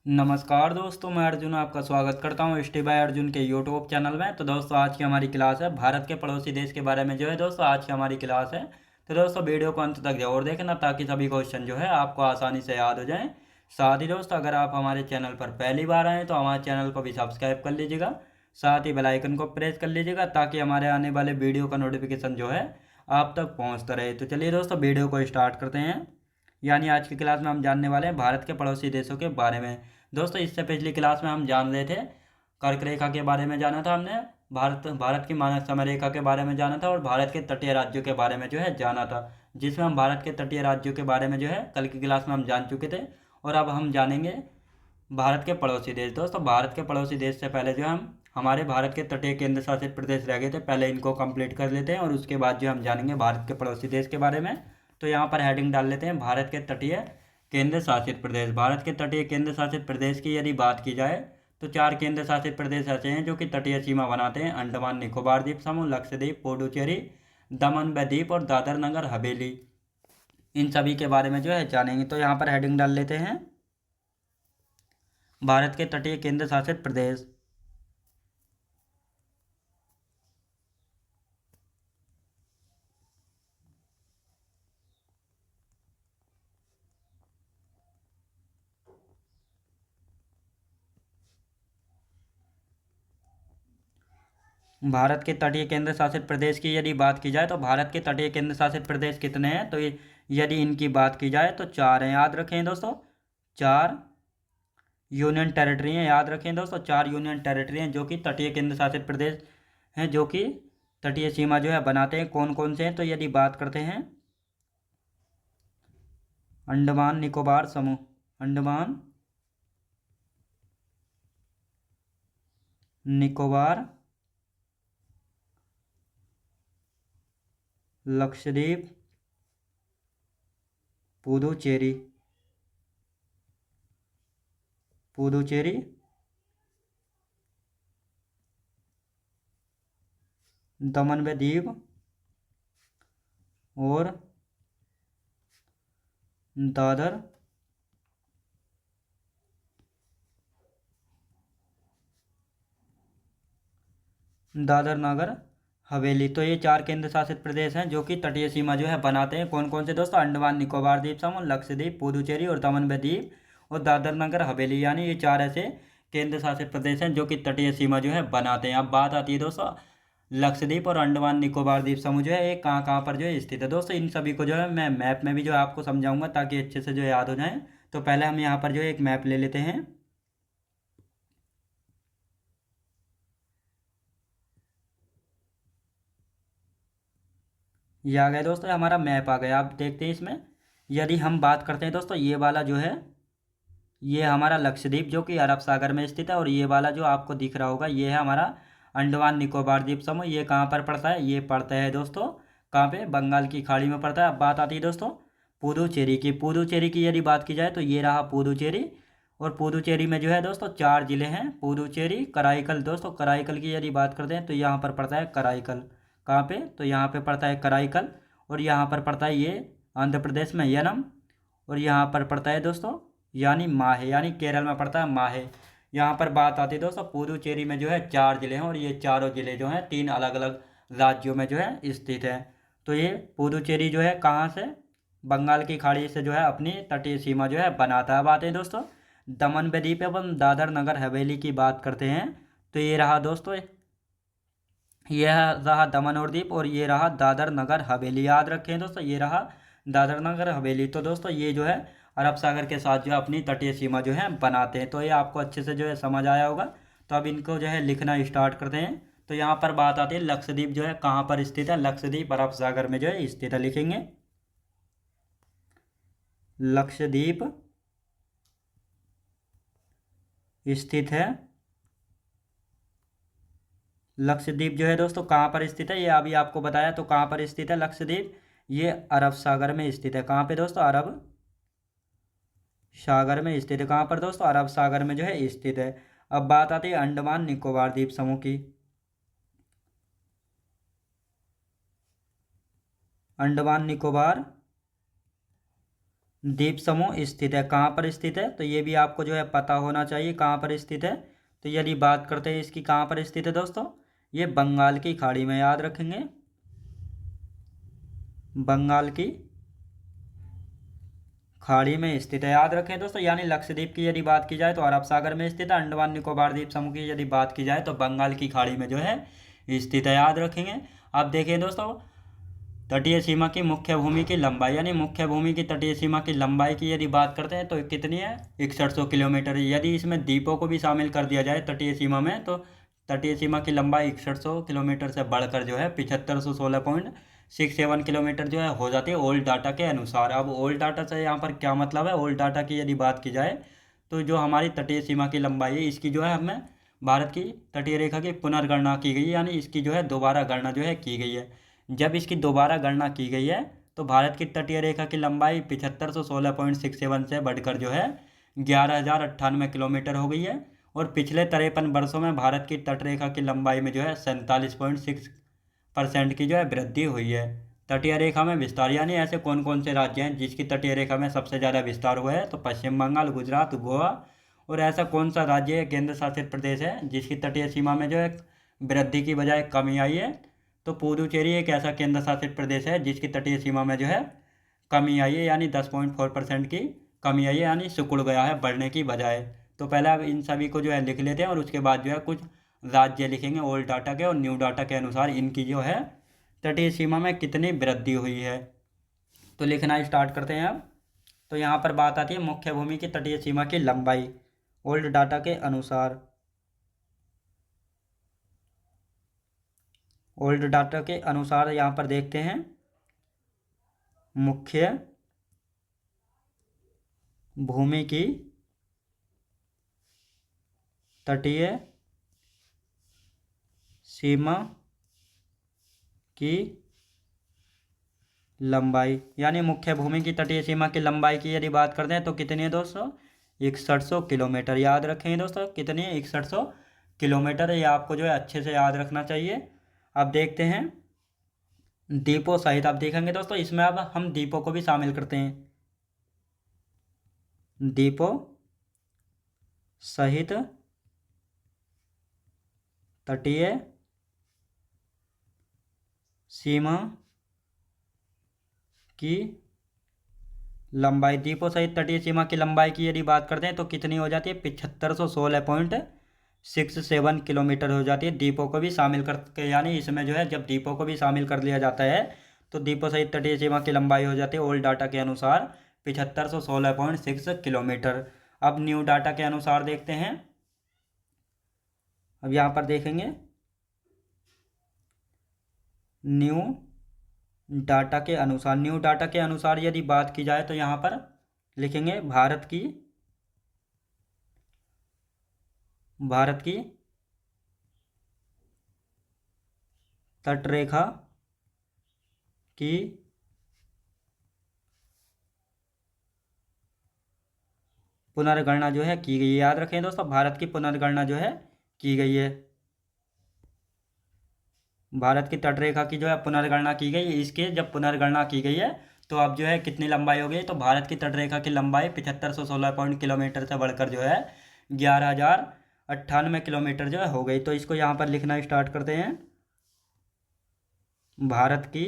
नमस्कार दोस्तों, मैं अर्जुन आपका स्वागत करता हूँ स्टे बाय अर्जुन के यूट्यूब चैनल में। तो दोस्तों आज की हमारी क्लास है भारत के पड़ोसी देश के बारे में जो है दोस्तों आज की हमारी क्लास है। तो दोस्तों वीडियो को अंत तक जरूर देखना ताकि सभी क्वेश्चन जो है आपको आसानी से याद हो जाएं। साथ ही दोस्तों अगर आप हमारे चैनल पर पहली बार आएँ तो हमारे चैनल को भी सब्सक्राइब कर लीजिएगा। साथ ही बेल आइकन को प्रेस कर लीजिएगा ताकि हमारे आने वाले वीडियो का नोटिफिकेशन जो है आप तक पहुँचता रहे। तो चलिए दोस्तों वीडियो को स्टार्ट करते हैं। यानी आज की क्लास में हम जानने वाले हैं भारत के पड़ोसी देशों के बारे में। दोस्तों इससे पिछली क्लास में हम जान रहे थे कर्क रेखा के बारे में जाना था हमने। भारत भारत की मानक समय रेखा के बारे में जाना था और भारत के तटीय राज्यों के बारे में जो है जाना था, जिसमें हम भारत के तटीय राज्यों के बारे में जो है कल की क्लास में हम जान चुके थे। और अब हम जानेंगे भारत के पड़ोसी देश। दोस्तों भारत के पड़ोसी देश से पहले जो हम हमारे भारत के तटीय केंद्र शासित प्रदेश रह गए थे, पहले इनको कंप्लीट कर लेते हैं और उसके बाद जो हम जानेंगे भारत के पड़ोसी देश के बारे में। तो यहाँ पर हेडिंग डाल लेते हैं भारत के तटीय केंद्र शासित प्रदेश। भारत के तटीय केंद्र शासित प्रदेश की यदि बात की जाए तो 4 केंद्र शासित प्रदेश ऐसे हैं जो कि तटीय सीमा बनाते हैं: अंडमान निकोबार द्वीप समूह, लक्षद्वीप, पुडुचेरी, दमन व दीप और दादर नगर हवेली। इन सभी के बारे में जो है जानेंगे। तो यहाँ पर हेडिंग डाल लेते हैं भारत के तटीय केंद्र शासित प्रदेश। भारत के तटीय केंद्र शासित प्रदेश की यदि बात की जाए तो भारत के तटीय केंद्र शासित प्रदेश कितने हैं, तो यदि इनकी बात की जाए तो 4 हैं। याद रखें दोस्तों, 4 यूनियन टेरिटरी हैं। याद रखें दोस्तों, 4 यूनियन टेरिटरी हैं जो कि तटीय केंद्र शासित प्रदेश हैं, जो कि तटीय सीमा जो है बनाते हैं। कौन कौन से हैं, तो यदि बात करते हैं अंडमान निकोबार समूह, अंडमान निकोबार, लक्षद्वीप, पुदुचेरी, पुदुचेरी, दमन व दीव और दादर दादर नगर हवेली। तो ये 4 केंद्र शासित प्रदेश हैं जो कि तटीय सीमा जो है बनाते हैं। कौन कौन से दोस्तों? अंडमान निकोबार द्वीप समूह, लक्षद्वीप, पुदुचेरी और दमन व दीव और दादर नगर हवेली। यानी ये 4 ऐसे केंद्र शासित प्रदेश हैं जो कि तटीय सीमा जो है बनाते हैं। अब बात आती है दोस्तों लक्षद्वीप और अंडमान निकोबार द्वीप समूह जो है ये कहाँ कहाँ पर जो है स्थित है। दोस्तों इन सभी को जो है मैं मैप में भी जो है आपको समझाऊंगा ताकि अच्छे से जो है याद हो जाए। तो पहले हम यहाँ पर जो है एक मैप ले लेते हैं। ये आ गया दोस्तों, हमारा मैप आ गया। आप देखते हैं इसमें यदि हम बात करते हैं दोस्तों, ये वाला जो है ये हमारा लक्षद्वीप जो कि अरब सागर में स्थित है, और ये वाला जो आपको दिख रहा होगा ये है हमारा अंडमान निकोबार द्वीप समूह। ये कहाँ पर पड़ता है? ये पड़ता है दोस्तों कहाँ पे? बंगाल की खाड़ी में पड़ता है। अब बात आती है दोस्तों पुदुचेरी की। पुदुचेरी की यदि बात की जाए तो ये रहा पुदुचेरी, और पुदुचेरी में जो है दोस्तों 4 जिले हैं: पुदुचेरी, कराईकल। दोस्तों कराईकल की यदि बात करते हैं तो यहाँ पर पड़ता है कराईकल। कहाँ पे? तो यहाँ पे पड़ता है कराईकल। और यहाँ पर पड़ता है ये आंध्र प्रदेश में यनम, और यहाँ पर पड़ता है दोस्तों यानी माहे, यानी केरल में पड़ता है माहे। यहाँ पर बात आती है दोस्तों पुदुचेरी में जो है 4 जिले हैं, और ये चारों जिले जो हैं 3 अलग अलग राज्यों में जो है स्थित है। तो ये पुदुचेरी जो है कहाँ से? बंगाल की खाड़ी से जो है अपनी तटीय सीमा जो है बनाता है। अब आते हैं दोस्तों दमन व दीप एवं दादर नगर हवेली की बात करते हैं। तो ये रहा दोस्तों, यह रहा दमन और दीप, और ये रहा दादर नगर हवेली। याद रखें दोस्तों, ये रहा दादर नगर हवेली। तो दोस्तों ये जो है अरब सागर के साथ जो है अपनी तटीय सीमा जो है बनाते हैं। तो ये आपको अच्छे से जो है समझ आया होगा। तो अब इनको जो है लिखना स्टार्ट करते हैं। तो यहाँ पर बात आती है लक्षद्वीप जो है कहाँ पर स्थित है? लक्षद्वीप अरब सागर में जो है स्थित है। लिखेंगे लक्षद्वीप स्थित है। लक्षद्वीप जो है दोस्तों कहाँ पर स्थित है? ये अभी आपको बताया। तो कहाँ पर स्थित है लक्षद्वीप? ये अरब सागर में स्थित है। कहाँ पे दोस्तों? अरब सागर में स्थित है। कहाँ पर दोस्तों? अरब सागर में जो है स्थित है। अब बात आती है अंडमान निकोबार द्वीप समूह की। अंडमान निकोबार द्वीप समूह स्थित है। कहाँ पर स्थित है, तो ये भी आपको जो है पता होना चाहिए कहाँ पर स्थित है। तो यदि बात करते हैं इसकी कहाँ पर स्थित है दोस्तों, ये बंगाल की खाड़ी में, याद रखेंगे, बंगाल की खाड़ी में स्थित है, याद रखें दोस्तों। यानी लक्षद्वीप की यदि बात की जाए तो अरब सागर में स्थित है, अंडमान निकोबार द्वीप समूह की यदि बात की जाए तो बंगाल की खाड़ी में जो है स्थित है, याद रखेंगे। अब देखिए दोस्तों, तटीय सीमा की मुख्य भूमि की लंबाई, यानी मुख्य भूमि की तटीय सीमा की लंबाई की यदि बात करते हैं तो कितनी है, 6100 किलोमीटर। यदि इसमें द्वीपों को भी शामिल कर दिया जाए तटीय सीमा में, तो तटीय सीमा की लंबाई 6100 किलोमीटर से बढ़कर जो है 7516.67 किलोमीटर जो है हो जाती है ओल्ड डाटा के अनुसार। अब ओल्ड डाटा से यहाँ पर क्या मतलब है, ओल्ड डाटा की यदि बात की जाए तो जो हमारी तटीय सीमा की लंबाई है इसकी जो है हमें भारत की तटीय रेखा की पुनर्गणना की गई है, यानी इसकी जो है दोबारा गणना जो है की गई है। जब इसकी दोबारा गणना की गई है तो भारत की तटीय रेखा की लंबाई 7516.67 से बढ़कर जो है 11,098 किलोमीटर हो गई है। और पिछले 53 वर्षों में भारत की तटरेखा की लंबाई में जो है 47.6% की जो है वृद्धि हुई है। तटीय रेखा में विस्तार, यानी ऐसे कौन कौन से राज्य हैं जिसकी तटीय रेखा में सबसे ज़्यादा विस्तार हुआ है, तो पश्चिम बंगाल, गुजरात, गोवा। और ऐसा कौन सा राज्य है, केंद्र शासित प्रदेश है, जिसकी तटीय सीमा में जो है वृद्धि की बजाय कमी आई है, तो पुडुचेरी एक ऐसा केंद्र शासित प्रदेश है जिसकी तटीय सीमा में जो है कमी आई है, यानी 10.4% की कमी आई है, यानी सिकुड़ गया है बढ़ने की बजाय। तो पहले अब इन सभी को जो है लिख लेते हैं और उसके बाद जो है कुछ राज्य लिखेंगे ओल्ड डाटा के और न्यू डाटा के अनुसार इनकी जो है तटीय सीमा में कितनी वृद्धि हुई है। तो लिखना स्टार्ट करते हैं अब। तो यहाँ पर बात आती है मुख्य भूमि की तटीय सीमा की लंबाई ओल्ड डाटा के अनुसार। ओल्ड डाटा के अनुसार यहाँ पर देखते हैं मुख्य भूमि की तटीय सीमा की लंबाई, यानी मुख्य भूमि की तटीय सीमा की लंबाई की यदि बात करते हैं तो कितनी है दोस्तों, 6100 किलोमीटर। याद रखेंगे दोस्तों कितनी है, 6100 किलोमीटर। ये आपको जो है अच्छे से याद रखना चाहिए। अब देखते हैं द्वीपों सहित, आप देखेंगे दोस्तों इसमें अब हम द्वीपों को भी शामिल करते हैं, द्वीपों सहित तटीय सीमा की लंबाई, द्वीपों सहित तटीय सीमा की लंबाई की यदि बात करते हैं तो कितनी हो जाती है, 7516.67 किलोमीटर हो जाती है द्वीपों को भी शामिल करके। यानी इसमें जो है जब द्वीपों को भी शामिल कर लिया जाता है तो द्वीपों सहित तटीय सीमा की लंबाई हो जाती है ओल्ड डाटा के अनुसार 7516.6 किलोमीटर। अब न्यू डाटा के अनुसार देखते हैं। अब यहाँ पर देखेंगे न्यू डाटा के अनुसार, न्यू डाटा के अनुसार यदि बात की जाए तो यहाँ पर लिखेंगे भारत की तटरेखा की पुनर्गणना जो है की गई है। याद रखें दोस्तों भारत की पुनर्गणना जो है की गई है, भारत की तटरेखा की जो है पुनर्गणना की गई है। इसके जब पुनर्गणना की गई है तो अब जो है कितनी लंबाई हो गई, तो भारत की तटरेखा की लंबाई 7516 पॉइंट किलोमीटर से बढ़कर जो है 11,098 किलोमीटर जो है हो गई। तो इसको यहाँ पर लिखना स्टार्ट करते हैं, भारत की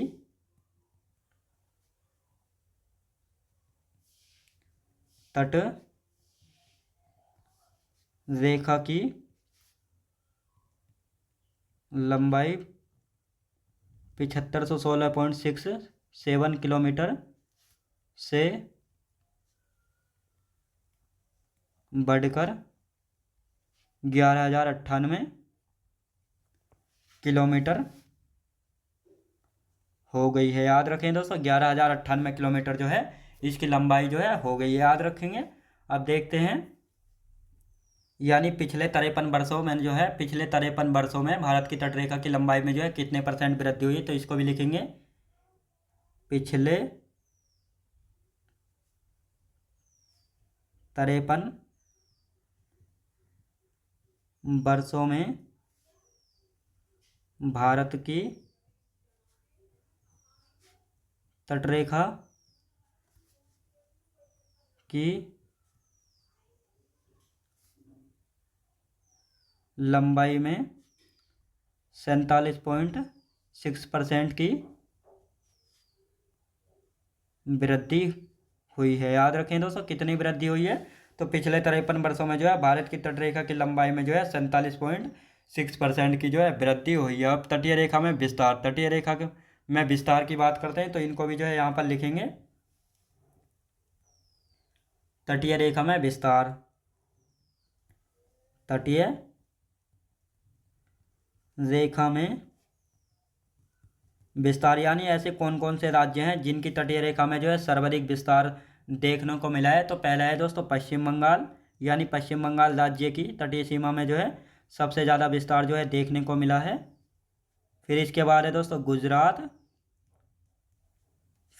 तट रेखा की लंबाई 7516.67 किलोमीटर से बढ़कर 11,098 किलोमीटर हो गई है। याद रखें दोस्तों 11,098 किलोमीटर जो है इसकी लंबाई जो है हो गई है, याद रखेंगे। अब देखते हैं, यानी पिछले 53 वर्षों में जो है पिछले 53 वर्षों में भारत की तटरेखा की लंबाई में जो है कितने % वृद्धि हुई, तो इसको भी लिखेंगे पिछले 53 वर्षों में भारत की तटरेखा की लंबाई में 47.6% की वृद्धि हुई है। याद रखें दोस्तों, कितनी वृद्धि हुई है? तो पिछले 53 वर्षों में जो है भारत की तटरेखा की लंबाई में जो है 47.6% की जो है वृद्धि हुई है। अब तटीय रेखा में विस्तार, तटीय रेखा में विस्तार की बात करते हैं तो इनको भी जो है यहाँ पर लिखेंगे। तटीय रेखा में विस्तार, तटीय रेखा में विस्तार यानी ऐसे कौन कौन से राज्य हैं जिनकी तटीय रेखा में जो है सर्वाधिक विस्तार देखने को मिला है। तो पहला है दोस्तों पश्चिम बंगाल, यानी पश्चिम बंगाल राज्य की तटीय सीमा में जो है सबसे ज़्यादा विस्तार जो है देखने को मिला है। फिर इसके बाद है दोस्तों गुजरात,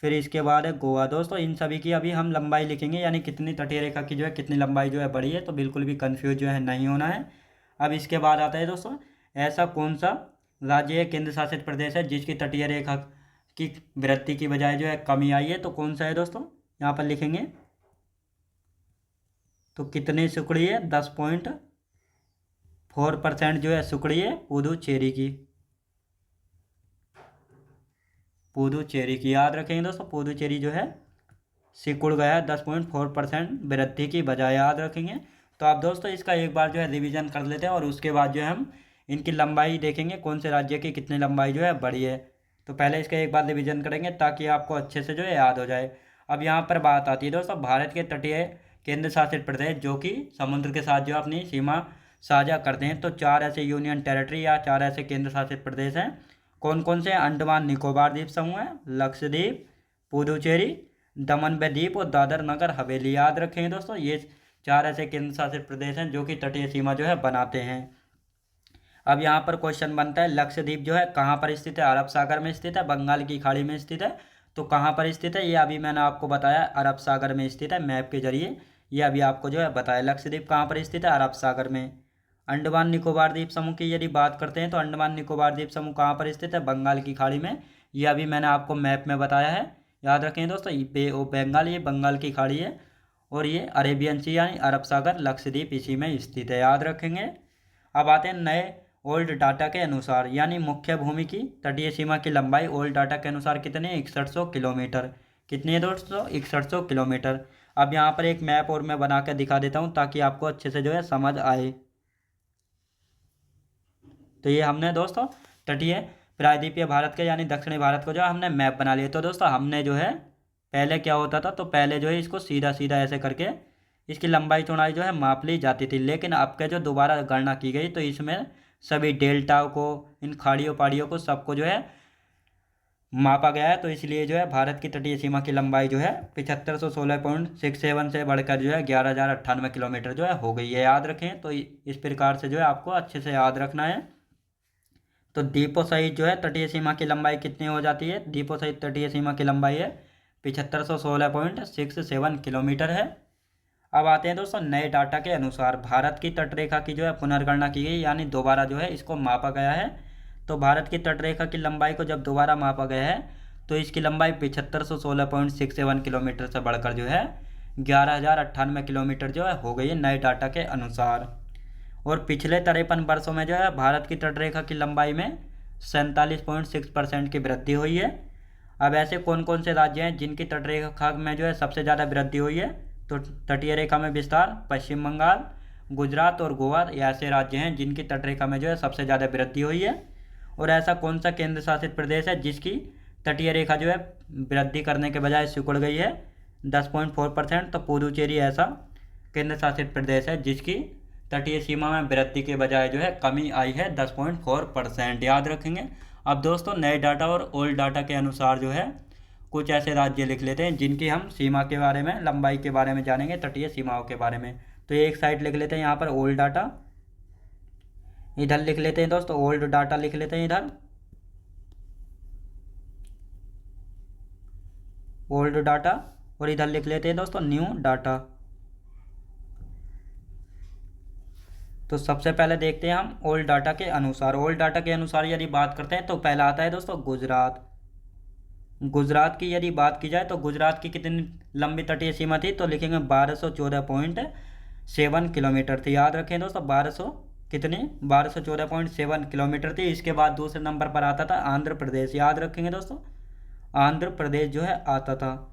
फिर इसके बाद है गोवा। दोस्तों इन सभी की अभी हम लंबाई लिखेंगे, यानी कितनी तटीय रेखा की जो है कितनी लंबाई जो है बड़ी है, तो बिल्कुल भी कंफ्यूज जो है नहीं होना है। अब इसके बाद आता है दोस्तों ऐसा कौन सा राज्य या केंद्र शासित प्रदेश है जिसकी तटीय रेखा की वृद्धि की बजाय जो है कमी आई है। तो कौन सा है दोस्तों, यहाँ पर लिखेंगे। तो कितनी सिकुड़ी है? 10.4% जो है सिकुड़ी है पुदुचेरी की, पुदुचेरी की। याद रखेंगे दोस्तों, पुदुचेरी जो है सिकुड़ गया है 10.4% वृद्धि की बजाय। याद रखेंगे। तो आप दोस्तों इसका एक बार जो है रिवीजन कर लेते हैं और उसके बाद जो है हम इनकी लंबाई देखेंगे, कौन से राज्य की कितनी लंबाई जो है बड़ी है। तो पहले इसका एक बार रिवीजन करेंगे ताकि आपको अच्छे से जो है याद हो जाए। अब यहाँ पर बात आती है दोस्तों भारत के तटीय केंद्र शासित प्रदेश जो कि समुद्र के साथ जो अपनी सीमा साझा करते हैं। तो 4 ऐसे यूनियन टेरिटरी या 4 ऐसे केंद्र शासित प्रदेश हैं। कौन कौन से? अंडमान निकोबार द्वीप समूह है, लक्षद्वीप, पुदुचेरी, दमन व दीप और दादर नगर हवेली। याद रखेंगे दोस्तों, ये 4 ऐसे केंद्र शासित प्रदेश हैं जो कि तटीय सीमा जो है बनाते हैं। अब यहाँ पर क्वेश्चन बनता है लक्षद्वीप जो है कहाँ पर स्थित है? अरब सागर में स्थित है, बंगाल की खाड़ी में स्थित है। तो कहाँ पर स्थित है? ये अभी मैंने आपको बताया, अरब सागर में स्थित है। मैप के जरिए ये अभी आपको जो है बताया लक्षद्वीप कहाँ पर स्थित है, अरब सागर में। अंडमान निकोबार द्वीप समूह की यदि बात करते हैं तो अंडमान निकोबार द्वीप समूह कहाँ पर स्थित है? बंगाल की खाड़ी में। ये अभी मैंने आपको मैप में बताया है। याद रखें दोस्तों, बंगाल, ये बंगाल की खाड़ी है और ये अरेबियन सी यानी अरब सागर, लक्षद्वीप इसी में स्थित है। याद रखेंगे। अब आते हैं नए ओल्ड डाटा के अनुसार, यानी मुख्य भूमि की तटीय सीमा की लंबाई ओल्ड डाटा के अनुसार कितनी है? 6100 किलोमीटर। कितनी है दोस्तों? 6100 किलोमीटर। अब यहाँ पर एक मैप और मैं बना कर दिखा देता हूँ ताकि आपको अच्छे से जो है समझ आए। तो ये हमने दोस्तों तटीय प्रायद्वीपीय भारत के यानी दक्षिणी भारत को जो हमने मैप बना लिया। तो दोस्तों हमने जो है पहले क्या होता था, तो पहले जो है इसको सीधा सीधा ऐसे करके इसकी लंबाई चौड़ाई जो है माप ली जाती थी। लेकिन अब के जो दोबारा गणना की गई तो इसमें सभी डेल्टा को, इन खाड़ियों पहाड़ियों को, सबको जो है मापा गया है। तो इसलिए जो है भारत की तटीय सीमा की लंबाई जो है 7516.67 से बढ़कर जो है 11,098 किलोमीटर जो है हो गई है। याद रखें। तो इस प्रकार से जो है आपको अच्छे से याद रखना है। तो द्वीपों सहित जो है तटीय सीमा की लंबाई कितनी हो जाती है? द्वीपों सहित तटीय सीमा की लंबाई है 7516.67 किलोमीटर है। अब आते हैं दोस्तों नए डाटा के अनुसार भारत की तटरेखा की जो है पुनर्गणना की गई, यानी दोबारा जो है इसको मापा गया है। तो भारत की तटरेखा की लंबाई को जब दोबारा मापा गया है तो इसकी लंबाई 7516.67 किलोमीटर से बढ़कर जो है 11,098 किलोमीटर जो है हो गई है नए डाटा के अनुसार। और पिछले 53 वर्षों में जो है भारत की तटरेखा की लंबाई में 47.6% की वृद्धि हुई है। अब ऐसे कौन कौन से राज्य हैं जिनकी तटरेखा में जो है सबसे ज़्यादा वृद्धि हुई है? तो तटीय रेखा में विस्तार पश्चिम बंगाल, गुजरात और गोवा ये ऐसे राज्य हैं जिनकी तटरेखा में जो है सबसे ज़्यादा वृद्धि हुई है। और ऐसा कौन सा केंद्र शासित प्रदेश है जिसकी तटीय रेखा जो है वृद्धि करने के बजाय सिकुड़ गई है 10.4%? तो पुदुचेरी ऐसा केंद्र शासित प्रदेश है जिसकी तटीय सीमा में वृद्धि के बजाय जो है कमी आई है 10.4%। याद रखेंगे। अब दोस्तों नए डाटा और ओल्ड डाटा के अनुसार जो है कुछ ऐसे राज्य लिख लेते हैं जिनकी हम सीमा के बारे में, लंबाई के बारे में जानेंगे, तटीय सीमाओं के बारे में। तो एक साइड लिख लेते हैं यहाँ पर ओल्ड डाटा, इधर लिख लेते हैं दोस्तों ओल्ड डाटा लिख लेते हैं इधर ओल्ड डाटा, और इधर लिख लेते हैं दोस्तों न्यू डाटा। तो सबसे पहले देखते हैं हम ओल्ड डाटा के अनुसार। ओल्ड डाटा के अनुसार यदि बात करते हैं तो पहला आता है दोस्तों गुजरात। गुजरात की यदि बात की जाए तो गुजरात की कितनी लंबी तटीय सीमा थी, तो लिखेंगे 1214.7 किलोमीटर थी। याद रखें दोस्तों, 1214.7 किलोमीटर थी। इसके बाद दूसरे नंबर पर आता था आंध्र प्रदेश। याद रखेंगे दोस्तों, आंध्र प्रदेश जो है आता था।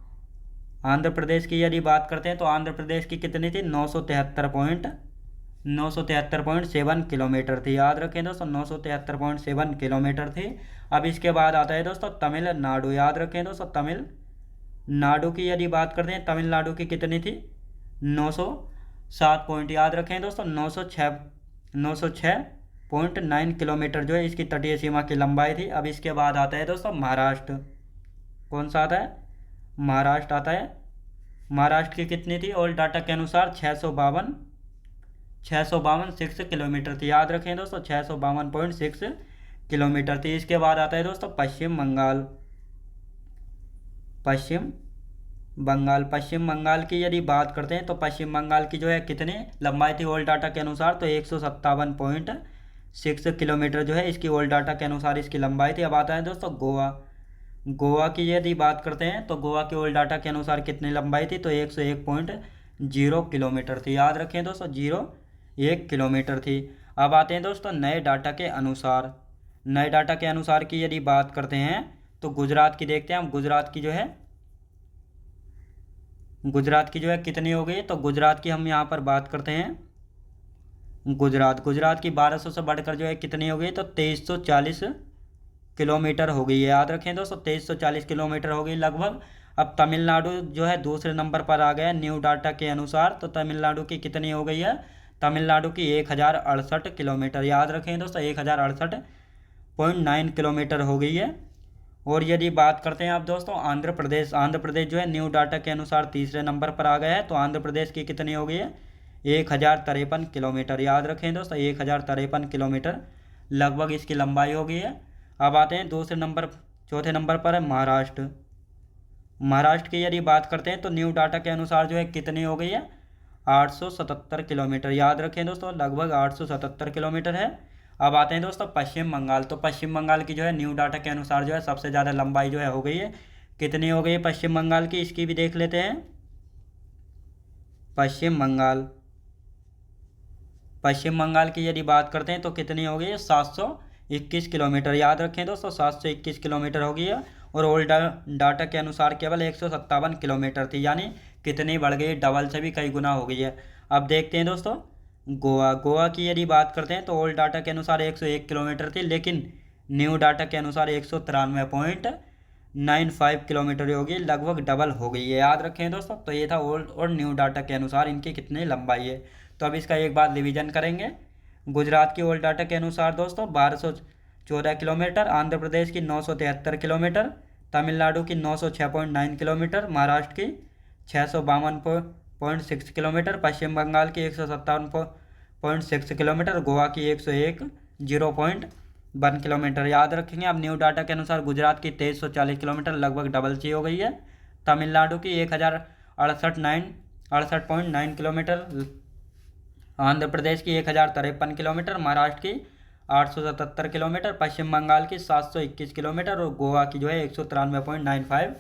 आंध्र प्रदेश की यदि बात करते हैं तो आंध्र प्रदेश की कितनी थी, 973.7 किलोमीटर थी। याद रखें दोस्तों, 973.7 किलोमीटर थी। अब इसके बाद आता है दोस्तों तमिलनाडु। याद रखें दोस्तों, तमिलनाडु की यदि बात करते हैं, तमिलनाडु की कितनी थी, 907 पॉइंट। याद रखें दोस्तों, 906.9 किलोमीटर जो है इसकी तटीय सीमा की लंबाई थी। अब इसके बाद आता है दोस्तों महाराष्ट्र। कौन सा आता है, महाराष्ट्र आता है। महाराष्ट्र की कितनी थी, ओल्ड डाटा के अनुसार 652 किलोमीटर थी। याद रखें दोस्तों, 652.6 किलोमीटर थी। इसके बाद आता है दोस्तों पश्चिम बंगाल। पश्चिम बंगाल की यदि बात करते हैं तो पश्चिम बंगाल की जो है कितनी लंबाई थी ओल्ड डाटा के अनुसार, तो 157.6 किलोमीटर जो है इसकी ओल्ड डाटा के अनुसार इसकी लंबाई थी। अब आता है दोस्तों गोवा। गोवा की यदि बात करते हैं तो गोवा की ओल्ड डाटा के अनुसार कितनी लंबाई थी, तो 101.0 किलोमीटर थी। याद रखें दोस्तों, 1 किलोमीटर थी। अब आते हैं दोस्तों नए डाटा के अनुसार। नए डाटा के अनुसार की यदि बात करते हैं तो गुजरात की देखते हैं हम। गुजरात की जो है कितनी हो गई, तो गुजरात की हम यहाँ पर बात करते हैं। गुजरात की 1200 से बढ़कर जो है कितनी हो गई, तो 2340 किलोमीटर हो गई है। याद रखें दोस्तों, 2340 किलोमीटर हो गई लगभग। अब तमिलनाडु जो है दूसरे नंबर पर आ गया न्यू डाटा के अनुसार, तो तमिलनाडु की कितनी हो गई है, तमिलनाडु की 1068 किलोमीटर। याद रखें दोस्तों, 1068.9 किलोमीटर हो गई है। और यदि बात करते हैं आप दोस्तों आंध्र प्रदेश जो है न्यू डाटा के अनुसार तीसरे नंबर पर आ गया है, तो आंध्र प्रदेश की कितनी हो गई है, 1053 किलोमीटर। याद रखें दोस्तों, 1053 किलोमीटर लगभग इसकी लंबाई हो गई है। अब आते हैं चौथे नंबर पर है महाराष्ट्र। महाराष्ट्र की यदि बात करते हैं तो न्यू डाटा के अनुसार जो है कितनी हो गई है, 877 किलोमीटर। याद रखें दोस्तों, लगभग 877 किलोमीटर है। अब आते हैं दोस्तों पश्चिम बंगाल। तो पश्चिम बंगाल की जो है न्यू डाटा के अनुसार जो है सबसे ज़्यादा लंबाई जो है हो गई है। कितनी हो गई है पश्चिम बंगाल की, इसकी भी देख लेते हैं। पश्चिम बंगाल की यदि बात करते हैं तो कितनी हो गई है, 721 किलोमीटर। याद रखें दोस्तों, 721 किलोमीटर हो गई है। और ओल्ड डाटा के अनुसार केवल 157 किलोमीटर थी, यानी कितनी बढ़ गई, डबल से भी कई गुना हो गई है। अब देखते हैं दोस्तों गोवा की यदि बात करते हैं तो ओल्ड डाटा के अनुसार 101 किलोमीटर थी, लेकिन न्यू डाटा के अनुसार 193.95 किलोमीटर हो गई, लगभग डबल हो गई है। याद रखें दोस्तों, तो ये था ओल्ड और न्यू डाटा के अनुसार इनकी कितनी लंबाई है। तो अब इसका एक बार रिवीजन करेंगे। गुजरात की ओल्ड डाटा के अनुसार दोस्तों 1214 किलोमीटर, आंध्र प्रदेश की 973 किलोमीटर, तमिलनाडु की 906.9 किलोमीटर, महाराष्ट्र की 652.6 किलोमीटर, पश्चिम बंगाल की 157.6 किलोमीटर, गोवा की 101.1 किलोमीटर। याद रखेंगे। अब न्यू डाटा के अनुसार गुजरात की 2340 किलोमीटर लगभग डबल सी हो गई है, तमिलनाडु की 1068.9 किलोमीटर, आंध्र प्रदेश की 1053 किलोमीटर, महाराष्ट्र की 877 किलोमीटर, पश्चिम बंगाल की 721 किलोमीटर और गोवा की जो है 193.95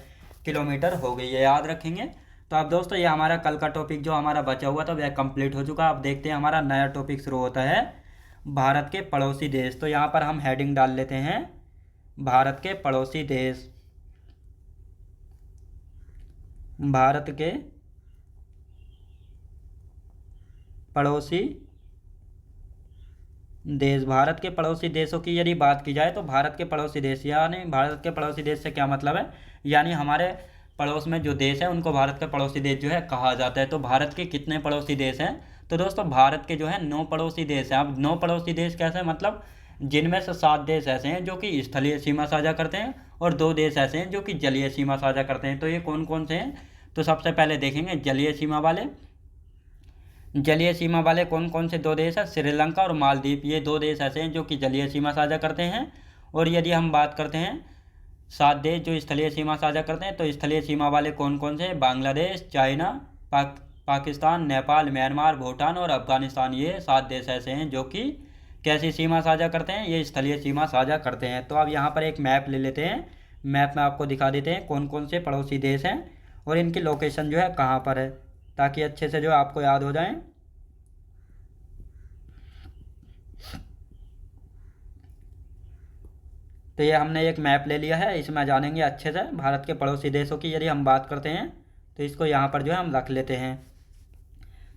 किलोमीटर हो गई है। याद रखेंगे। तो अब दोस्तों ये हमारा कल का टॉपिक जो हमारा बचा हुआ था वह कंप्लीट हो चुका। अब देखते हैं हमारा नया टॉपिक शुरू होता है, भारत के पड़ोसी देश। तो यहाँ पर हम हेडिंग डाल लेते हैं, भारत के पड़ोसी देश। भारत के पड़ोसी देश। भारत के पड़ोसी देशों की यदि बात की जाए तो भारत के पड़ोसी देश, यानी भारत के पड़ोसी देश से क्या मतलब है, यानी हमारे पड़ोस में जो देश है उनको भारत के पड़ोसी देश जो है कहा जाता है। तो भारत के कितने पड़ोसी देश हैं, तो दोस्तों भारत के जो है 9 पड़ोसी देश हैं। अब 9 पड़ोसी देश कैसे, मतलब जिनमें से 7 देश ऐसे हैं जो कि स्थलीय सीमा साझा करते हैं और 2 देश ऐसे हैं जो कि जलीय सीमा साझा करते हैं। तो ये कौन कौन से हैं, तो सबसे पहले देखेंगे जलीय सीमा वाले कौन कौन से 2 देश हैं, श्रीलंका और मालदीव। ये 2 देश ऐसे हैं जो कि जलीय सीमा साझा करते हैं। और यदि हम बात करते हैं 7 देश जो स्थलीय सीमा साझा करते हैं, तो स्थलीय सीमा वाले कौन कौन से, बांग्लादेश, चाइना, पाकिस्तान, नेपाल, म्यांमार, भूटान और अफगानिस्तान। ये 7 देश ऐसे हैं जो कि कैसी सीमा साझा करते हैं, ये स्थलीय सीमा साझा करते हैं। तो अब यहाँ पर एक मैप ले लेते हैं, मैप में आपको दिखा देते हैं कौन कौन से पड़ोसी देश हैं और इनकी लोकेशन जो है कहाँ पर है, ताकि अच्छे से जो है आपको याद हो जाए। तो ये हमने एक मैप ले लिया है, इसमें जानेंगे अच्छे से भारत के पड़ोसी देशों की यदि हम बात करते हैं तो इसको यहाँ पर जो है हम रख लेते हैं।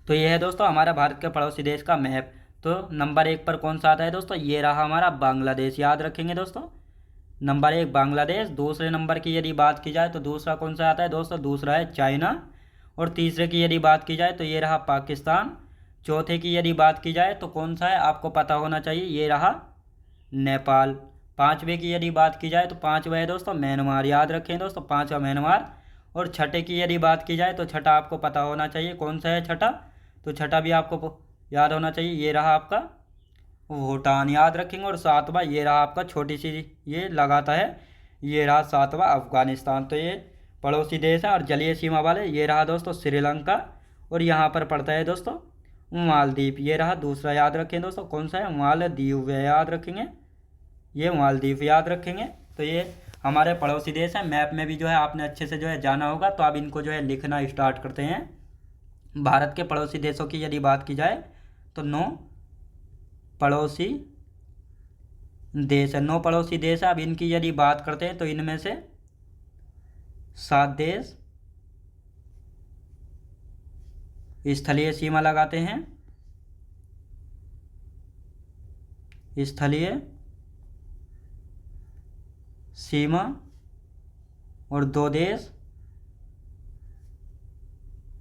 तो ये है दोस्तों हमारा भारत के पड़ोसी देश का मैप। तो नंबर 1 पर कौन सा आता है दोस्तों, ये रहा हमारा बांग्लादेश, याद रखेंगे दोस्तों, नंबर 1 बांग्लादेश। दूसरे नंबर की यदि बात की जाए तो दूसरा कौन सा आता है दोस्तों, दूसरा है चाइना। और तीसरे की यदि बात की जाए तो ये रहा पाकिस्तान। चौथे की यदि बात की जाए तो कौन सा है आपको पता होना चाहिए, ये रहा नेपाल। पाँचवें की यदि बात की जाए तो पाँचवा है दोस्तों म्यांमार, याद रखें दोस्तों, पाँचवा म्यांमार। और छठे की यदि बात की जाए तो छठा आपको पता होना चाहिए, कौन सा है छठा, तो छठा भी आपको याद होना चाहिए, ये रहा आपका भूटान, याद रखेंगे। और सातवां ये रहा आपका, छोटी सी ये लगाता है, ये रहा सातवां अफगानिस्तान। तो ये पड़ोसी देश है और जलीय सीमा वाले, ये रहा दोस्तों श्रीलंका। और यहाँ पर पड़ता है दोस्तों मालदीव, ये रहा दूसरा, याद रखें दोस्तों, कौन सा है, मालदीव है, याद रखेंगे, ये मालदीव याद रखेंगे। तो ये हमारे पड़ोसी देश हैं। मैप में भी जो है आपने अच्छे से जो है जाना होगा, तो अब इनको जो है लिखना स्टार्ट करते हैं। भारत के पड़ोसी देशों की यदि बात की जाए तो 9 पड़ोसी देश है, 9 पड़ोसी देश है। अब इनकी यदि बात करते हैं तो इनमें से 7 देश स्थलीय सीमा लगाते हैं, स्थलीय सीमा, और 2 देश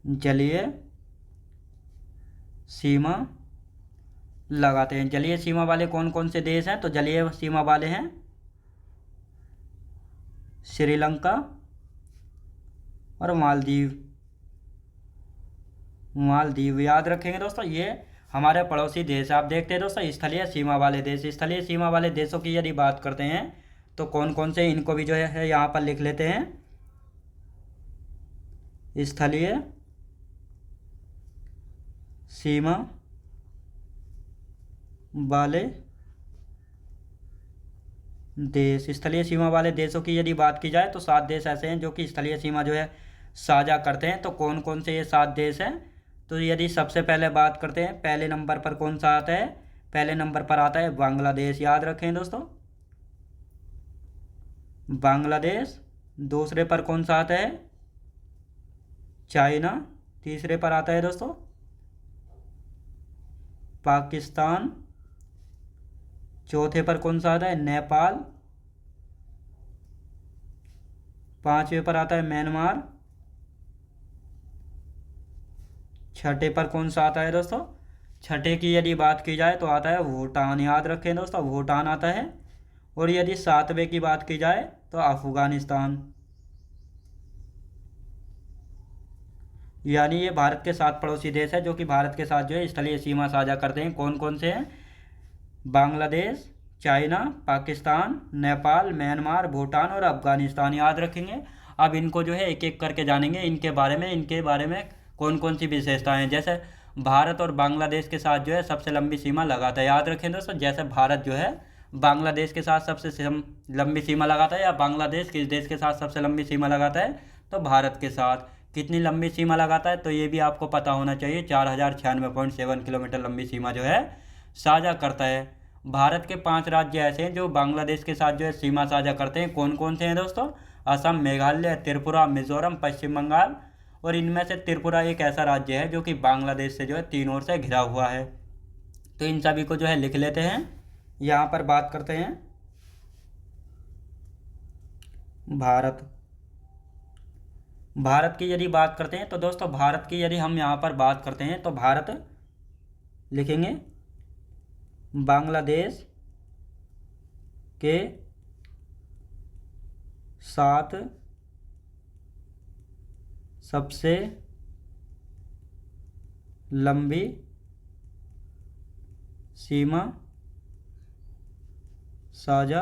जलीय सीमा लगाते हैं। जलीय सीमा वाले कौन कौन से देश हैं, तो जलीय सीमा वाले हैं श्रीलंका और मालदीव, मालदीव याद रखेंगे दोस्तों, ये हमारे पड़ोसी देश। आप देखते हैं दोस्तों स्थलीय सीमा वाले देश, स्थलीय सीमा वाले देशों की यदि बात करते हैं तो कौन कौन से, इनको भी जो है यहाँ पर लिख लेते हैं। स्थलीय सीमा वाले देश, स्थलीय सीमा वाले देशों की यदि बात की जाए तो 7 देश ऐसे हैं जो कि स्थलीय सीमा जो है साझा करते हैं। तो कौन कौन से ये 7 देश हैं, तो यदि सबसे पहले बात करते हैं, पहले नंबर पर कौन सा आता है, पहले नंबर पर आता है बांग्लादेश, याद रखें दोस्तों, बांग्लादेश। दूसरे पर कौन सा आता है, चाइना। तीसरे पर आता है दोस्तों पाकिस्तान। चौथे पर कौन सा आता है, नेपाल। पांचवे पर आता है म्यांमार। छठे पर कौन सा आता है दोस्तों, छठे की यदि बात की जाए तो आता है भूटान, याद रखें दोस्तों, भूटान आता है। और यदि 7वें की बात की जाए तो अफगानिस्तान। यानी ये भारत के 7 पड़ोसी देश है जो कि भारत के साथ जो है स्थलीय सीमा साझा करते हैं। कौन कौन से हैं, बांग्लादेश, चाइना, पाकिस्तान, नेपाल, म्यांमार, भूटान और अफगानिस्तान, याद रखेंगे। अब इनको जो है एक एक करके जानेंगे, इनके बारे में कौन कौन सी विशेषताएं हैं। जैसे भारत और बांग्लादेश के साथ जो है सबसे लंबी सीमा लगाता है, याद रखें दोस्तों, जैसे भारत जो है बांग्लादेश के साथ सबसे लंबी सीमा लगाता है, या बांग्लादेश किस देश के साथ सबसे लंबी सीमा लगाता है, तो भारत के साथ। कितनी लंबी सीमा लगाता है, तो ये भी आपको पता होना चाहिए, 4096.7 किलोमीटर लंबी सीमा जो है साझा करता है। भारत के 5 राज्य ऐसे हैं जो बांग्लादेश के साथ जो है सीमा साझा करते हैं। कौन कौन से हैं दोस्तों, असम, मेघालय, त्रिपुरा, मिजोरम, पश्चिम बंगाल। और इनमें से त्रिपुरा एक ऐसा राज्य है जो कि बांग्लादेश से जो है 3 ओर से घिरा हुआ है। तो इन सभी को जो है लिख लेते हैं। यहाँ पर बात करते हैं भारत की यदि बात करते हैं तो दोस्तों भारत की यदि हम यहाँ पर बात करते हैं तो भारत लिखेंगे बांग्लादेश के साथ सबसे लंबी सीमा साझा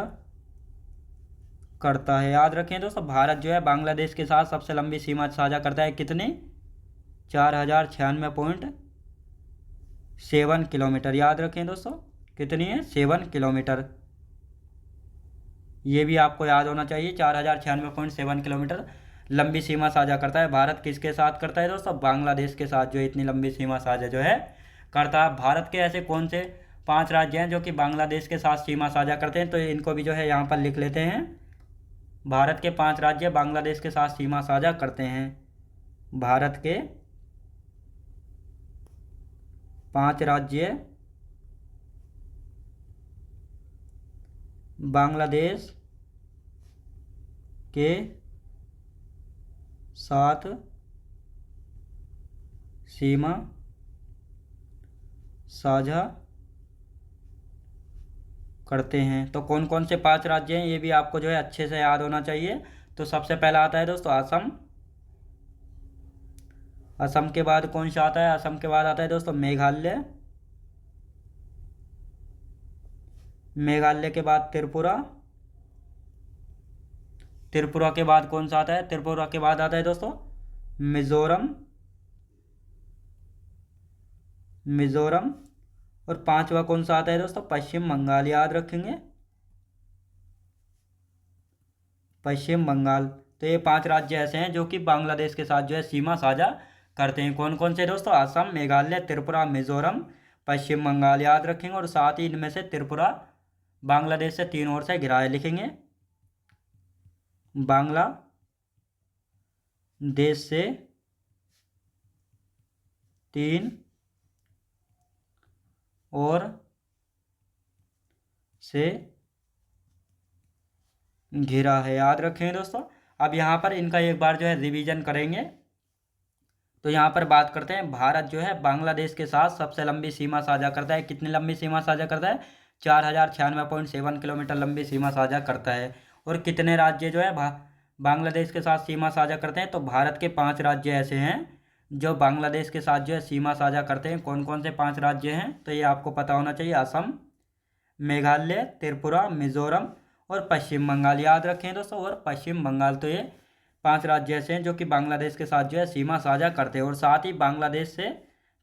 करता है। याद रखें दोस्तों, भारत जो है बांग्लादेश के साथ सबसे लंबी सीमा साझा करता है। कितनी, 4096.7 किलोमीटर। याद रखें दोस्तों, कितनी है, 7 किलोमीटर। ये भी आपको याद होना चाहिए। 4096.7 किलोमीटर लंबी सीमा साझा करता है। भारत किसके साथ करता है दोस्तों? बांग्लादेश के साथ जो इतनी लंबी सीमा साझा जो है करता है। भारत के ऐसे कौन से 5 राज्य हैं जो कि बांग्लादेश के साथ सीमा साझा करते हैं? तो इनको भी जो है यहाँ पर लिख लेते हैं। भारत के 5 राज्य बांग्लादेश के साथ सीमा साझा करते हैं। भारत के 5 राज्य बांग्लादेश के साथ सीमा साझा करते हैं। तो कौन कौन से 5 राज्य हैं ये भी आपको जो है अच्छे से याद होना चाहिए। तो सबसे पहला आता है दोस्तों असम। असम के बाद कौन सा आता है? असम के बाद आता है दोस्तों मेघालय। मेघालय के बाद त्रिपुरा। त्रिपुरा के बाद कौन सा आता है? त्रिपुरा के बाद आता है दोस्तों मिजोरम। मिजोरम। और 5वां कौन सा आता है दोस्तों? पश्चिम बंगाल। याद रखेंगे पश्चिम बंगाल। तो ये 5 राज्य ऐसे हैं जो कि बांग्लादेश के साथ जो है सीमा साझा करते हैं। कौन कौन से दोस्तों? असम, मेघालय, त्रिपुरा, मिजोरम, पश्चिम बंगाल। याद रखेंगे। और साथ ही इनमें से त्रिपुरा बांग्लादेश से 3 ओर से घिरा है, लिखेंगे बांग्लादेश से 3 और से घिरा है। याद रखें दोस्तों। अब यहाँ पर इनका एक बार जो है रिवीजन करेंगे। तो यहाँ पर बात करते हैं, भारत जो है बांग्लादेश के साथ सबसे लंबी सीमा साझा करता है। कितनी लंबी सीमा साझा करता है? 4096.7 किलोमीटर लंबी सीमा साझा करता है। और कितने राज्य जो है बांग्लादेश के साथ सीमा साझा करते हैं? तो भारत के 5 राज्य ऐसे हैं जो बांग्लादेश के साथ जो है सीमा साझा करते हैं। कौन कौन से 5 राज्य हैं? तो ये आपको पता होना चाहिए। असम, मेघालय, त्रिपुरा, मिजोरम और पश्चिम बंगाल। याद रखें दोस्तों। और पश्चिम बंगाल। तो ये 5 राज्य ऐसे हैं जो कि बांग्लादेश के साथ जो है सीमा साझा करते हैं। और साथ ही बांग्लादेश से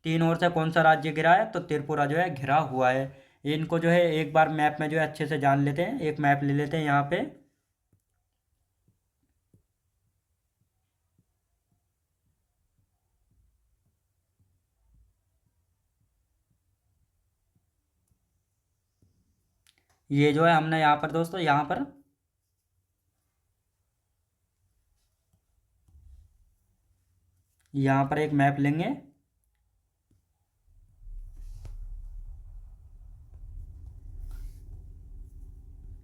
3 ओर से कौन सा राज्य घिरा है? तो त्रिपुरा जो है घिरा हुआ है। इनको जो है एक बार मैप में जो है अच्छे से जान लेते हैं। एक मैप ले लेते हैं यहाँ पे। ये जो है हमने यहाँ पर दोस्तों यहाँ पर एक मैप लेंगे।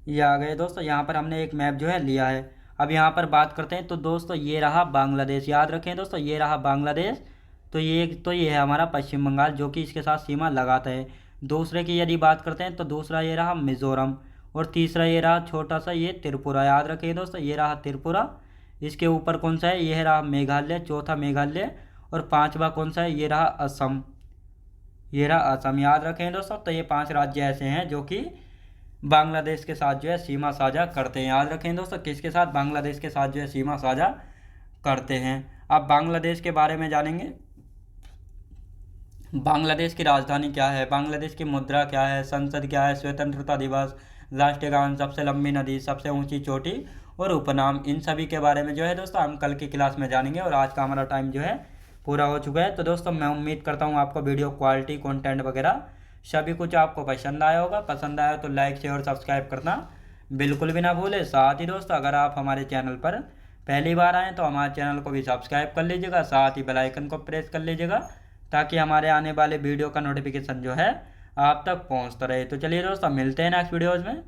ये आ गए दोस्तों। यहाँ पर हमने एक मैप जो है लिया है। अब यहाँ पर बात करते हैं। तो दोस्तों ये रहा बांग्लादेश। याद रखें दोस्तों ये रहा बांग्लादेश। तो ये है हमारा पश्चिम बंगाल जो कि इसके साथ सीमा लगाता है। दूसरे की यदि बात करते हैं तो दूसरा ये रहा मिजोरम। और तीसरा ये रहा छोटा सा ये त्रिपुरा। याद रखें दोस्तों ये रहा त्रिपुरा। इसके ऊपर कौन सा है? ये रहा मेघालय, चौथा मेघालय। और 5वां कौन सा है? ये रहा असम। ये रहा असम। याद रखें दोस्तों। तो ये 5 राज्य ऐसे हैं जो कि बांग्लादेश के साथ जो है सीमा साझा करते हैं। याद रखें दोस्तों किसके साथ? बांग्लादेश के साथ जो है सीमा साझा करते हैं। अब बांग्लादेश के बारे में जानेंगे। बांग्लादेश की राजधानी क्या है? बांग्लादेश की मुद्रा क्या है? संसद क्या है? स्वतंत्रता दिवस, राष्ट्रीय गान, सबसे लंबी नदी, सबसे ऊंची चोटी और उपनाम, इन सभी के बारे में जो है दोस्तों हम कल की क्लास में जानेंगे। और आज का हमारा टाइम जो है पूरा हो चुका है। तो दोस्तों मैं उम्मीद करता हूँ आपको वीडियो क्वालिटी, कंटेंट वगैरह सभी कुछ आपको पसंद आया होगा। पसंद आया तो लाइक, शेयर और सब्सक्राइब करना बिल्कुल भी ना भूलें। साथ ही दोस्तों अगर आप हमारे चैनल पर पहली बार आएँ तो हमारे चैनल को भी सब्सक्राइब कर लीजिएगा। साथ ही बेल आइकन को प्रेस कर लीजिएगा ताकि हमारे आने वाले वीडियो का नोटिफिकेशन जो है आप तक पहुंचता रहे। तो चलिए दोस्तों मिलते हैं नेक्स्ट वीडियोज़ में।